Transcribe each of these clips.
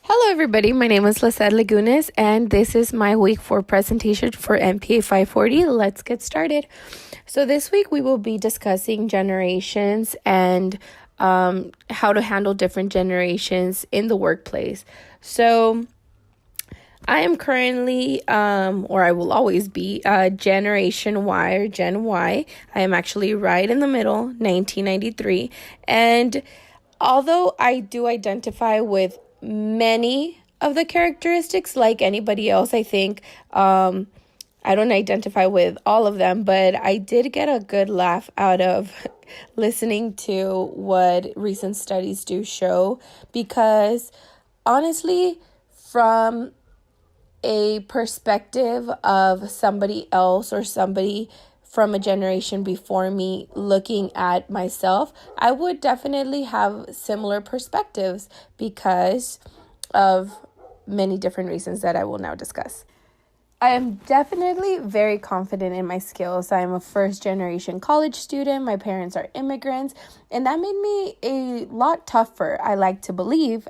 Hello, everybody. My name is Lisette Lagunas, and this is my week 4 presentation for MPA 540. Let's get started. So, this week we will be discussing generations and how to handle different generations in the workplace. So, I am currently, or I will always be, Generation Y or Gen Y. I am actually right in the middle, 1993. And although I do identify with many of the characteristics like anybody else, I think I don't identify with all of them, but I did get a good laugh out of listening to what recent studies do show, because honestly, from a perspective of somebody else or somebody from a generation before me looking at myself, I would definitely have similar perspectives because of many different reasons that I will now discuss. I am definitely very confident in my skills. I am a first generation college student. My parents are immigrants, and that made me a lot tougher, I like to believe.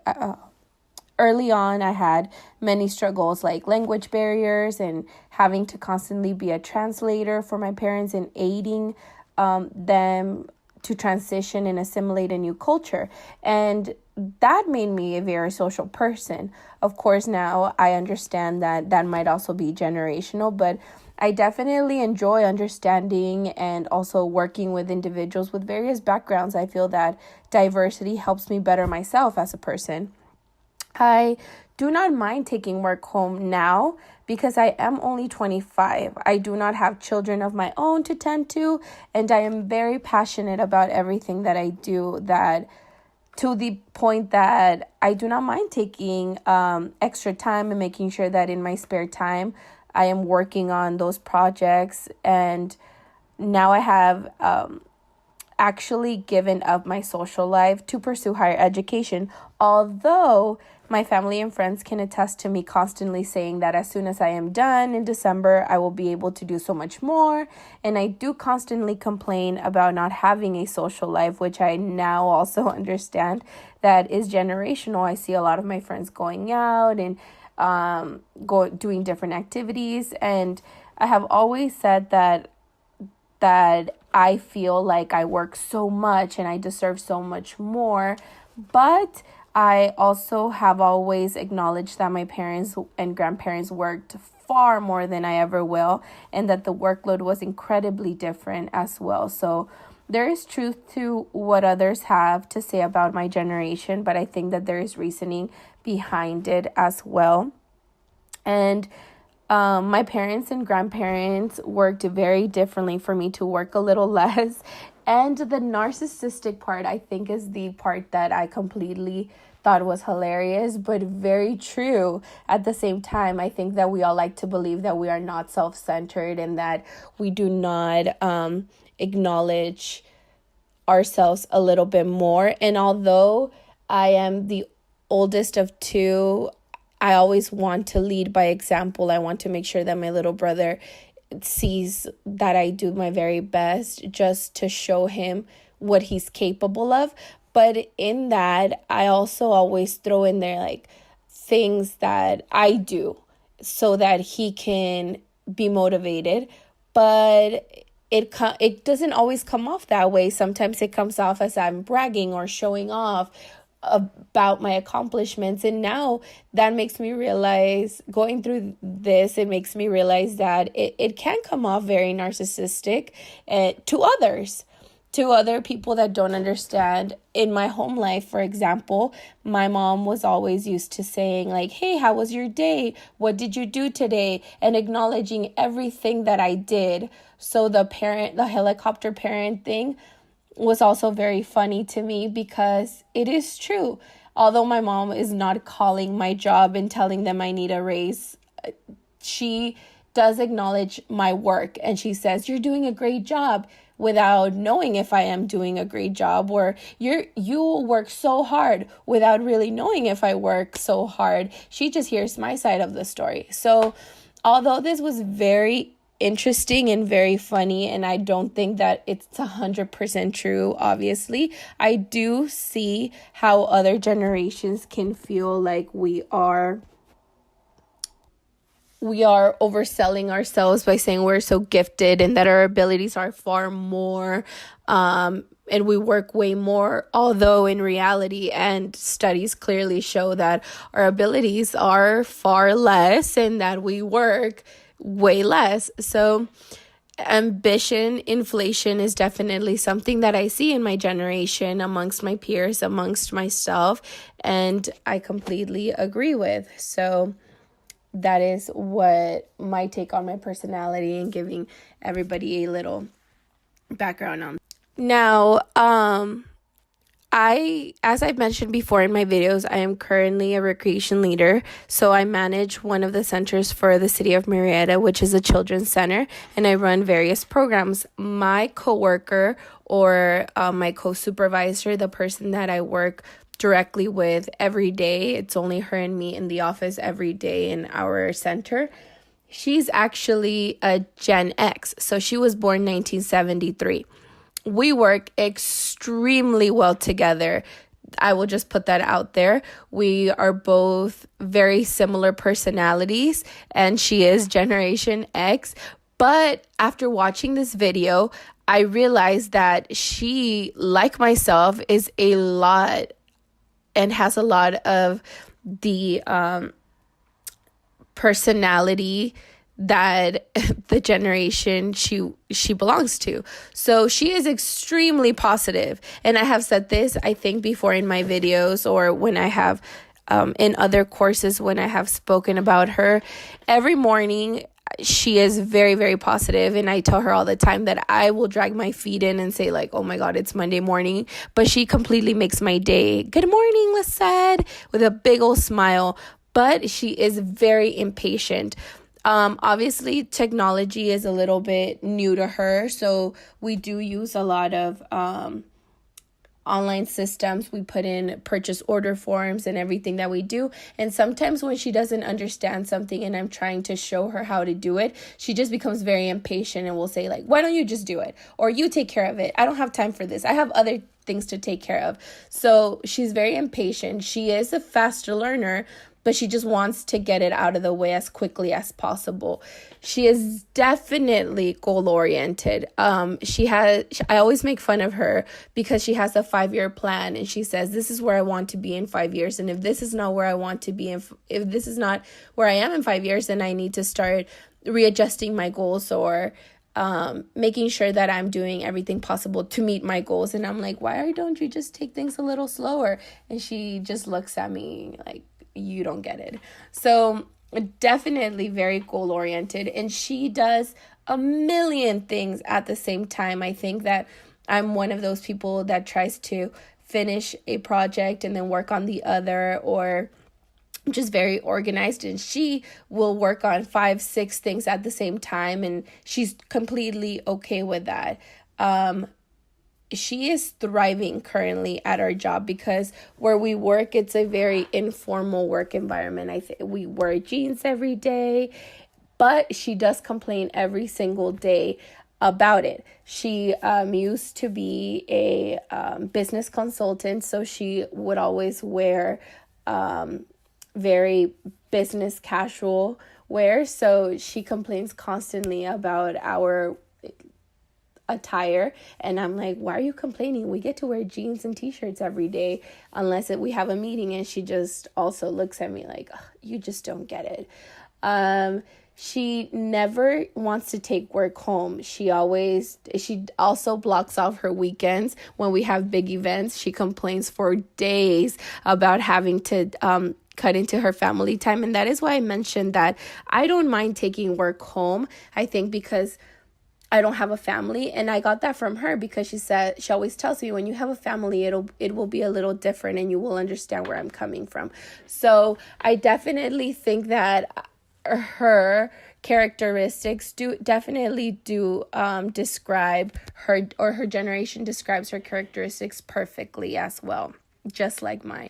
Early on, I had many struggles like language barriers and having to constantly be a translator for my parents and aiding them to transition and assimilate a new culture. And that made me a very social person. Of course, now I understand that that might also be generational, but I definitely enjoy understanding and also working with individuals with various backgrounds. I feel that diversity helps me better myself as a person. I do not mind taking work home now because I am only 25. I do not have children of my own to tend to, and I am very passionate about everything that I do, that to the point that I do not mind taking extra time and making sure that in my spare time I am working on those projects. And now I have actually given up my social life to pursue higher education, although my family and friends can attest to me constantly saying that as soon as I am done in December, I will be able to do so much more. And I do constantly complain about not having a social life, which I now also understand that is generational. I see a lot of my friends going out and doing different activities, and I have always said that I feel like I work so much and I deserve so much more. But I also have always acknowledged that my parents and grandparents worked far more than I ever will, and that the workload was incredibly different as well. So there is truth to what others have to say about my generation, but I think that there is reasoning behind it as well. And my parents and grandparents worked very differently for me to work a little less. And the narcissistic part, I think, is the part that I completely thought was hilarious, but very true at the same time. I think that we all like to believe that we are not self-centered and that we do not acknowledge ourselves a little bit more. And although I am the oldest of two, I always want to lead by example. I want to make sure that my little brother sees that I do my very best just to show him what he's capable of. But in that, I also always throw in there like things that I do so that he can be motivated. But it doesn't always come off that way. Sometimes it comes off as I'm bragging or showing off about my accomplishments. And now that makes me realize, going through this, it makes me realize that it can come off very narcissistic to others, to other people that don't understand. In my home life, for example, my mom was always used to saying like, hey, how was your day? What did you do today? And acknowledging everything that I did. So the helicopter parent thing was also very funny to me, because it is true. Although my mom is not calling my job and telling them I need a raise, she does acknowledge my work, and she says, you're doing a great job, without knowing if I am doing a great job, or you work so hard, without really knowing if I work so hard. She just hears my side of the story. So although this was very interesting and very funny, and I don't think that it's 100% true. Obviously, I do see how other generations can feel like we are overselling ourselves by saying we're so gifted and that our abilities are far more, and we work way more, although in reality and studies clearly show that our abilities are far less and that we work way less. So ambition inflation is definitely something that I see in my generation, amongst my peers, amongst myself, and I completely agree with. So that is what my take on my personality, and giving everybody a little background on. Now, as I've mentioned before in my videos, I am currently a recreation leader. So I manage one of the centers for the city of Marietta, which is a children's center, and I run various programs. My coworker, or my co-supervisor, the person that I work directly with every day, it's only her and me in the office every day in our center. She's actually a Gen X, so she was born 1973. We work extremely well together. I will just put that out there. We are both very similar personalities, and she is Generation X. But after watching this video, I realized that she, like myself, is a lot and has a lot of the personality that the generation she belongs to. So she is extremely positive. And I have said this, I think, before in my videos, or when I have in other courses, when I have spoken about her. Every morning she is very, very positive, and I tell her all the time that I will drag my feet in and say, like, oh my God, it's Monday morning, but she completely makes my day. Good morning, Lisette, with a big old smile. But she is very impatient. Obviously, technology is a little bit new to her, so we do use a lot of online systems. We put in purchase order forms and everything that we do. And sometimes when she doesn't understand something and I'm trying to show her how to do it, she just becomes very impatient and will say, like, why don't you just do it? Or you take care of it. I don't have time for this. I have other things to take care of. So she's very impatient. She is a faster learner, but she just wants to get it out of the way as quickly as possible. She is definitely goal-oriented. I always make fun of her because she has a 5-year plan, and she says, this is where I want to be in 5 years. And if this is not where I want to be, if this is not where I am in 5 years, then I need to start readjusting my goals, or making sure that I'm doing everything possible to meet my goals. And I'm like, why don't you just take things a little slower? And she just looks at me like, you don't get it. So definitely very goal oriented, and she does a million things at the same time. I think that I'm one of those people that tries to finish a project and then work on the other, or just very organized, and she will work on 5-6 things at the same time, and she's completely okay with that. She is thriving currently at our job because where we work, it's a very informal work environment. We wear jeans every day, but she does complain every single day about it. She used to be a business consultant, so she would always wear very business casual wear. So she complains constantly about our attire, and I'm like, why are you complaining? We get to wear jeans and t-shirts every day unless we have a meeting. And she just also looks at me like, you just don't get it. She never wants to take work home. She also blocks off her weekends. When we have big events, she complains for days about having to cut into her family time. And that is why I mentioned that I don't mind taking work home. I think because I don't have a family, and I got that from her because she always tells me, when you have a family, it will be a little different, and you will understand where I'm coming from. So I definitely think that her characteristics definitely describe her, or her generation describes her characteristics perfectly as well, just like mine.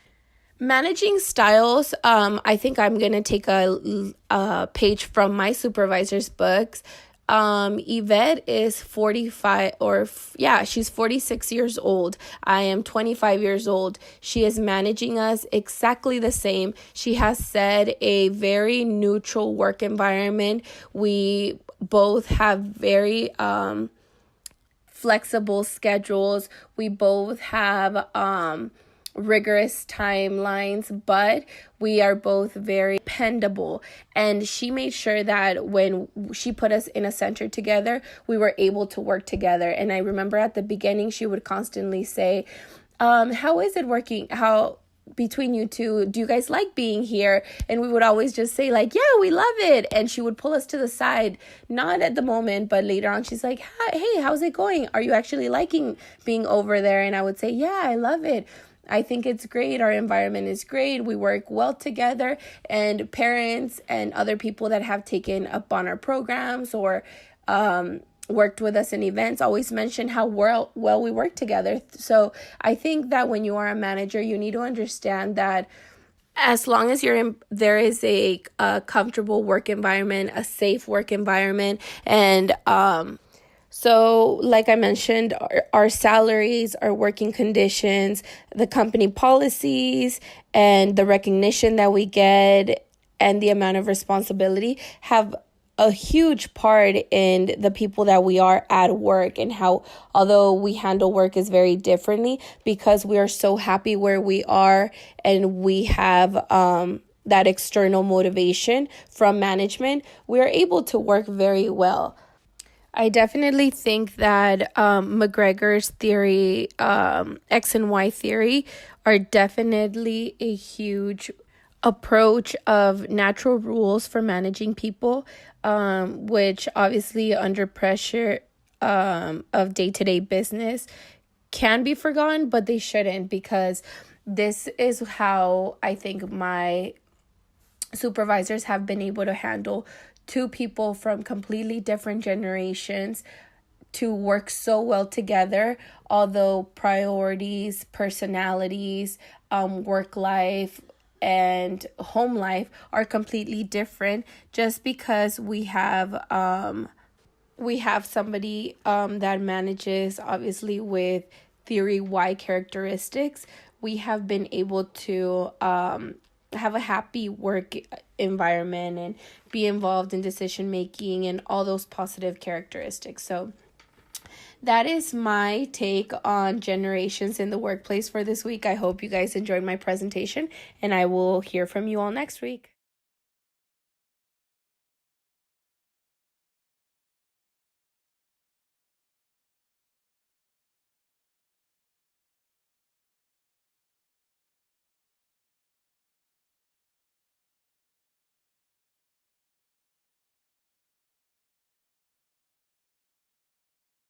Managing styles, I think I'm going to take a page from my supervisor's books. Yvette is 45, she's 46 years old. I am 25 years old. She is managing us exactly the same. She has said a very neutral work environment. We both have very flexible schedules. We both have rigorous timelines, but we are both very dependable. And she made sure that when she put us in a center together, we were able to work together. And I remember at the beginning, she would constantly say, how is it working? How between you two, do you guys like being here? And we would always just say like, yeah, we love it. And she would pull us to the side, not at the moment, but later on, she's like, hey, how's it going? Are you actually liking being over there? And I would say, yeah, I love it. I think it's great. Our environment is great. We work well together. And parents and other people that have taken up on our programs or worked with us in events always mention how well we work together. So I think that when you are a manager, you need to understand that as long as there is a comfortable work environment, a safe work environment, and so, like I mentioned, our salaries, our working conditions, the company policies, and the recognition that we get and the amount of responsibility have a huge part in the people that we are at work, and how, although we handle work is very differently, because we are so happy where we are and we have that external motivation from management, we are able to work very well. I definitely think that McGregor's theory, X and Y theory, are definitely a huge approach of natural rules for managing people, which obviously under pressure of day-to-day business can be forgotten, but they shouldn't, because this is how I think my supervisors have been able to handle two people from completely different generations to work so well together, although priorities, personalities, work life, and home life are completely different. Just because we have somebody that manages obviously with theory Y characteristics, we have been able to have a happy work environment and be involved in decision making and all those positive characteristics. So that is my take on generations in the workplace for this week. I hope you guys enjoyed my presentation, and I will hear from you all next week.